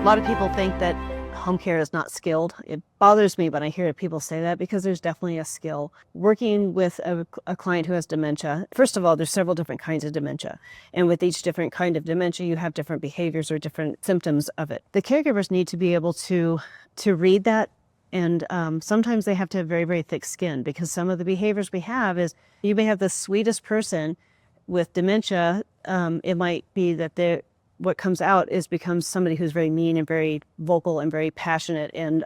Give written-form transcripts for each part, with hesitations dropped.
lot of people think that home care is not skilled. It bothers me when I hear people say that because there's definitely a skill. Working with a client who has dementia, first of all, there's several different kinds of dementia. And with each different kind of dementia, you have different behaviors or different symptoms of it. The caregivers need to be able to read that. And sometimes they have to have very, very thick skin, because some of the behaviors we have is you may have the sweetest person with dementia. It might be that what comes out becomes somebody who's very mean and very vocal and very passionate, and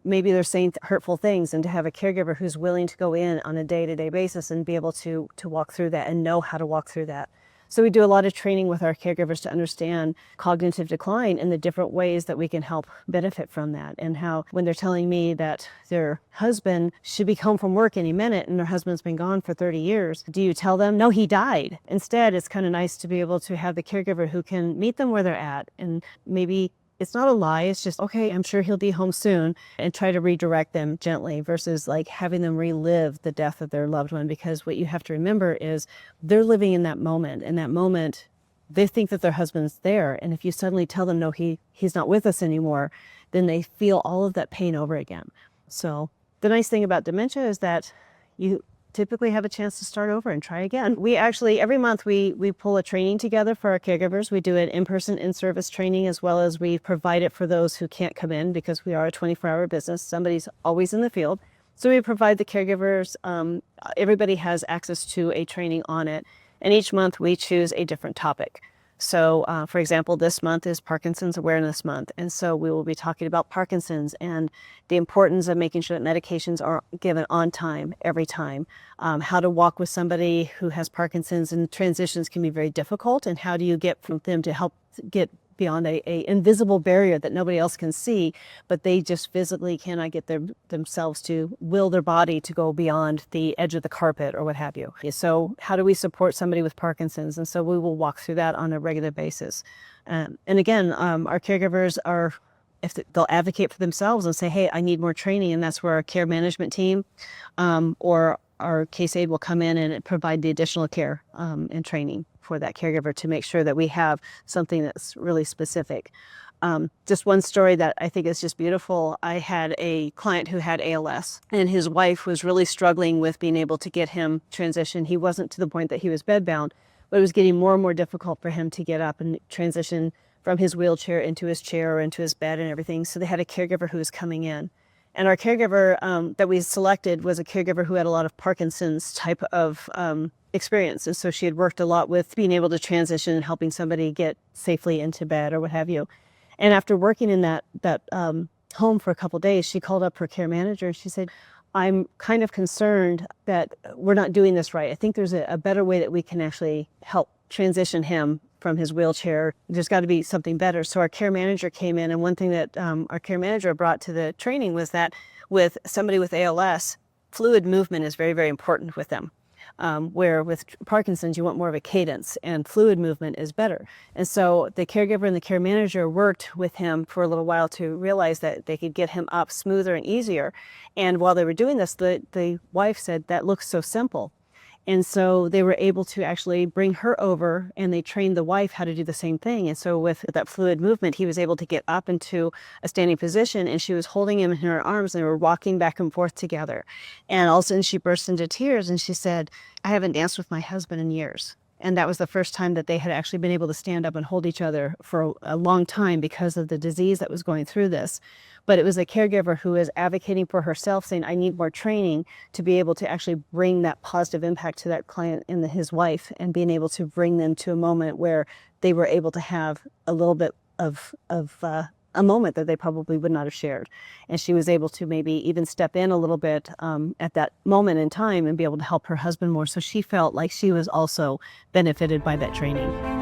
maybe they're saying hurtful things, and to have a caregiver who's willing to go in on a day-to-day basis and be able to walk through that and know how to walk through that. So we do a lot of training with our caregivers to understand cognitive decline and the different ways that we can help benefit from that, and how when they're telling me that their husband should be home from work any minute and their husband's been gone for 30 years, do you tell them, no, he died? Instead, it's kind of nice to be able to have the caregiver who can meet them where they're at, and maybe it's not a lie, it's just, okay, I'm sure he'll be home soon, and try to redirect them gently versus like having them relive the death of their loved one. Because what you have to remember is they're living in that moment. In that moment, they think that their husband's there. And if you suddenly tell them, no, he's not with us anymore, then they feel all of that pain over again. So the nice thing about dementia is that you typically have a chance to start over and try again. We actually, every month we pull a training together for our caregivers. We do an in-person, in-service training, as well as we provide it for those who can't come in, because we are a 24-hour business. Somebody's always in the field. So we provide the caregivers, everybody has access to a training on it. And each month we choose a different topic. So, for example, this month is Parkinson's Awareness Month. And so we will be talking about Parkinson's and the importance of making sure that medications are given on time, every time. How to walk with somebody who has Parkinson's, and transitions can be very difficult. And how do you get from them to help get beyond a invisible barrier that nobody else can see, but they just physically cannot get themselves to will their body to go beyond the edge of the carpet or what have you. So how do we support somebody with Parkinson's? And so we will walk through that on a regular basis. And again, our caregivers they'll advocate for themselves and say, hey, I need more training. And that's where our care management team or our case aide will come in and provide the additional care and training for that caregiver to make sure that we have something that's really specific. Just one story that I think is just beautiful. I had a client who had ALS, and his wife was really struggling with being able to get him transitioned. He wasn't to the point that he was bedbound, but it was getting more and more difficult for him to get up and transition from his wheelchair into his chair or into his bed and everything. So they had a caregiver who was coming in. And our caregiver that we selected was a caregiver who had a lot of Parkinson's type of experience. And so she had worked a lot with being able to transition and helping somebody get safely into bed or what have you. And after working in that home for a couple of days, she called up her care manager and she said, I'm kind of concerned that we're not doing this right. I think there's a better way that we can actually help transition him from his wheelchair. There's got to be something better. So our care manager came in, and one thing that our care manager brought to the training was that with somebody with ALS, fluid movement is very, very important with them. Where with Parkinson's, you want more of a cadence, and fluid movement is better. And so the caregiver and the care manager worked with him for a little while to realize that they could get him up smoother and easier. And while they were doing this, the wife said, that looks so simple. And so they were able to actually bring her over, and they trained the wife how to do the same thing. And so with that fluid movement, he was able to get up into a standing position, and she was holding him in her arms, and they were walking back and forth together. And all of a sudden she burst into tears, and she said, I haven't danced with my husband in years. And that was the first time that they had actually been able to stand up and hold each other for a long time because of the disease that was going through this. But it was a caregiver who is advocating for herself, saying, I need more training to be able to actually bring that positive impact to that client and his wife, and being able to bring them to a moment where they were able to have a little bit of a moment that they probably would not have shared. And she was able to maybe even step in a little bit at that moment in time and be able to help her husband more. So she felt like she was also benefited by that training.